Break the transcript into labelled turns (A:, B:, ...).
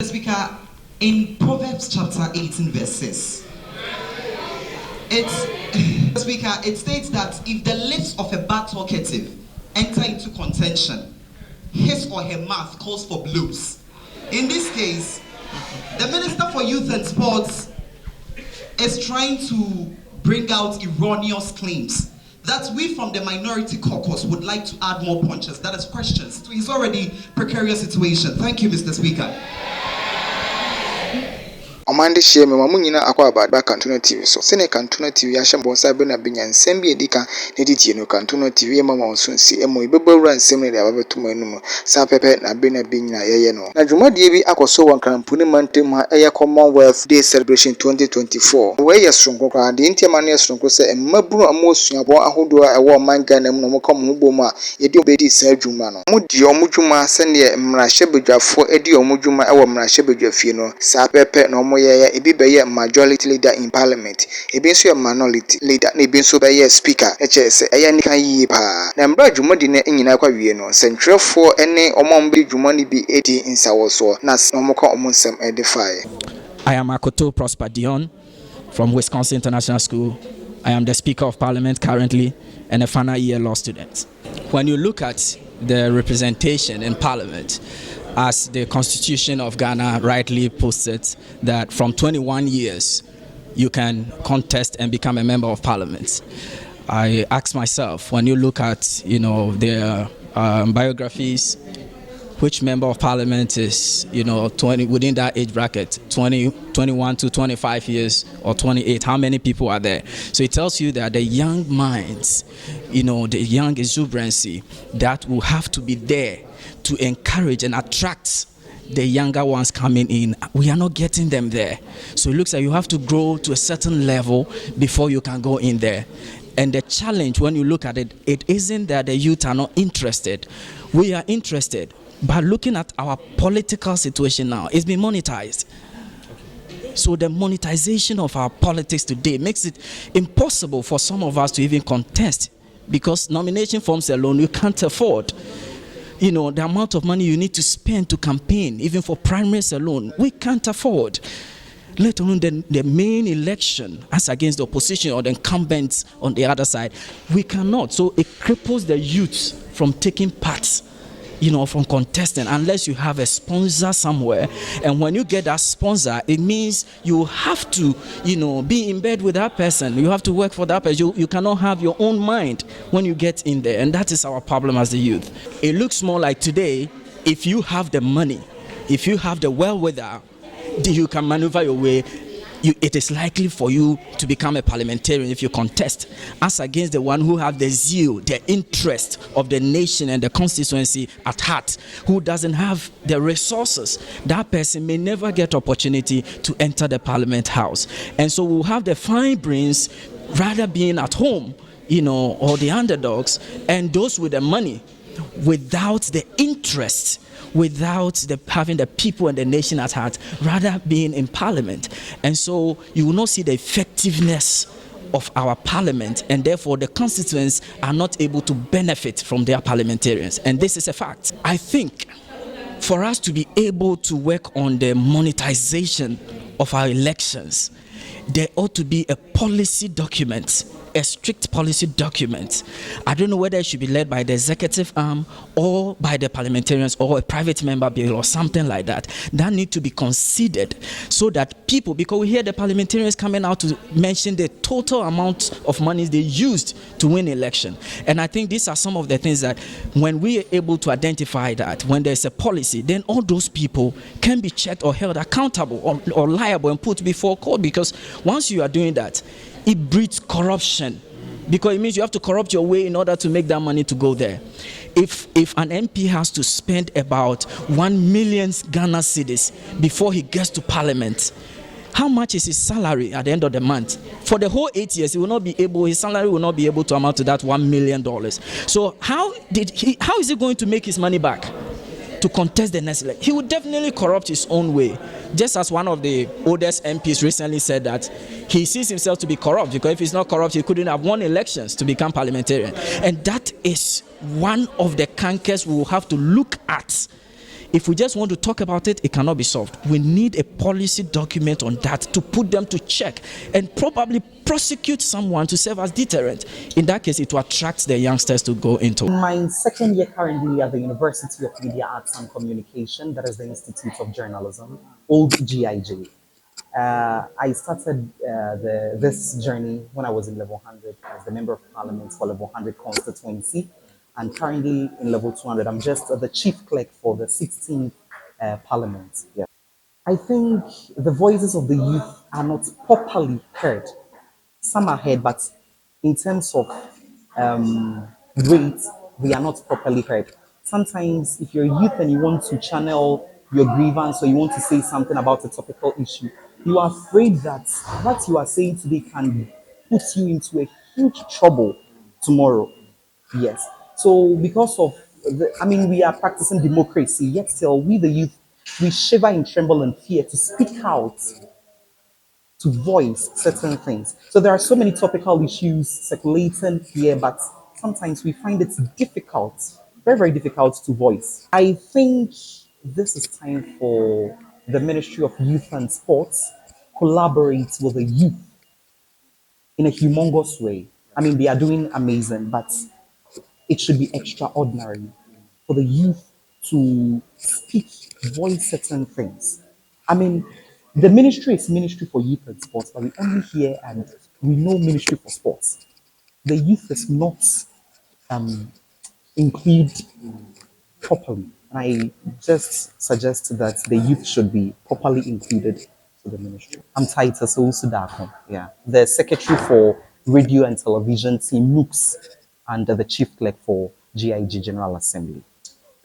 A: Speaker, in Proverbs chapter 18 verse 6, Speaker, it states that if the lips of a bad talkative enter into contention, his or her mouth calls for blows. In this case, the Minister for Youth and Sports is trying to bring out erroneous claims that we from the minority caucus would like to add more punches, that is questions, to his already precarious situation. Thank you, Mr. Speaker.
B: Omande share me mamunyina akwa abadba Kantono TV so sene Kantono TV ya shambo sabe na benya nsem bi edika ne ditie no Kantono TV mama onsunsi emo ibebawura nsem ne ababetum enum sa pepe na be na binyina yeye no na dwumadie bi akoso wan krampuni mantem ha eye Commonwealth Day Celebration 2024 we ye sonko kwa de ntiama ne sonko se mmaburu amosuabo ahodo a ewo manga na mu no mokom hubom a yedi obedi sa dwuma no mudi omudwuma sene mmrahye bedwafo edi omudwuma ewo mmrahye bedwafie no sa pepe no ebi beye majority leader in parliament ebi nso minority leader na ebi nso beye speaker echese eya nika yi pa na mbra dwumodi na nyina kwa wie no sentrefo ene omombe dwumoni bi edi nsawoso na omoko omonsem edify.
C: I am Akoto Prosper Dion from Wisconsin International School. I am the Speaker of Parliament currently and a final year law student. When you look at the representation in Parliament, as the Constitution of Ghana rightly posted, that from 21 years you can contest and become a member of Parliament. I ask myself, when you look at their biographies, which member of Parliament is 20 within that age bracket, 21 to 25 years or 28? How many people are there? So it tells you that the young minds, the young exuberancy that will have to be there to encourage and attract the younger ones coming in, we are not getting them there. So it looks like you have to grow to a certain level before you can go in there. And the challenge, when you look at it, it isn't that the youth are not interested. We are interested. But looking at our political situation now, it's been monetized. So the monetization of our politics today makes it impossible for some of us to even contest, because nomination forms alone you can't afford. The amount of money you need to spend to campaign, even for primaries alone, we can't afford. Let alone the main election as against the opposition or the incumbents on the other side, we cannot. So it cripples the youth from taking part, from contesting, unless you have a sponsor somewhere. And when you get that sponsor, it means you have to, be in bed with that person. You have to work for that person. You cannot have your own mind when you get in there. And that is our problem as the youth. It looks more like today, if you have the money, if you have the wherewithal, you can maneuver your way. It is likely for you to become a parliamentarian if you contest, as against the one who have the zeal, the interest of the nation and the constituency at heart, who doesn't have the resources. That person may never get opportunity to enter the parliament house. And so we'll have the fine brains rather being at home, or the underdogs, and those with the money without the interest, without having the people and the nation at heart, rather being in parliament. And so you will not see the effectiveness of our parliament, and therefore the constituents are not able to benefit from their parliamentarians. And this is a fact. I think for us to be able to work on the monetization of our elections, there ought to be a policy document, a strict policy document. I don't know whether it should be led by the executive arm or by the parliamentarians or a private member bill or something like that. That need to be considered so that people, because we hear the parliamentarians coming out to mention the total amount of money they used to win election. And I think these are some of the things that when we are able to identify that, when there's a policy, then all those people can be checked or held accountable or liable and put before court, because once you are doing that, it breeds corruption, because it means you have to corrupt your way in order to make that money to go there. If an MP has to spend about 1 million Ghana cedis before he gets to parliament, how much is his salary at the end of the month? For the whole 8 years, his salary will not be able to amount to that $1 million. So how is he going to make his money back to contest the next election? He would definitely corrupt his own way. Just as one of the oldest MPs recently said that he sees himself to be corrupt, because if he's not corrupt, he couldn't have won elections to become parliamentarian. And that is one of the cankers we will have to look at If we just want to talk about it, it cannot be solved. We need a policy document on that to put them to check and probably prosecute someone to serve as deterrent. In that case, it will attract the youngsters to go into.
D: In my second year currently at the University of Media Arts and Communication, that is the Institute of Journalism, old GIJ. I started this journey when I was in level 100 as the Member of Parliament for level 100 constituency, and currently in level 200. I'm just the chief clerk for the 16th Parliament. Yeah. I think the voices of the youth are not properly heard. Some are heard, but in terms of rate, they are not properly heard. Sometimes, if you're a youth and you want to channel your grievance or you want to say something about a topical issue, you are afraid that what you are saying today can put you into a huge trouble tomorrow. Yes. So, because of we are practicing democracy, yet still, we the youth, we shiver and tremble and fear to speak out, to voice certain things. So there are so many topical issues circulating here, but sometimes we find it difficult, very, very difficult to voice. I think this is time for the Ministry of Youth and Sports collaborate with the youth in a humongous way. I mean, they are doing amazing, but it should be extraordinary for the youth to speak, voice certain things. I mean, the ministry is Ministry for Youth and Sports, but we only hear and we know Ministry for Sports. The youth is not included properly. I just suggest that the youth should be properly included to the ministry. I'm Titus Owusu-Darko, yeah, the secretary for radio and television team NUCS and the chief clerk for GIG General Assembly.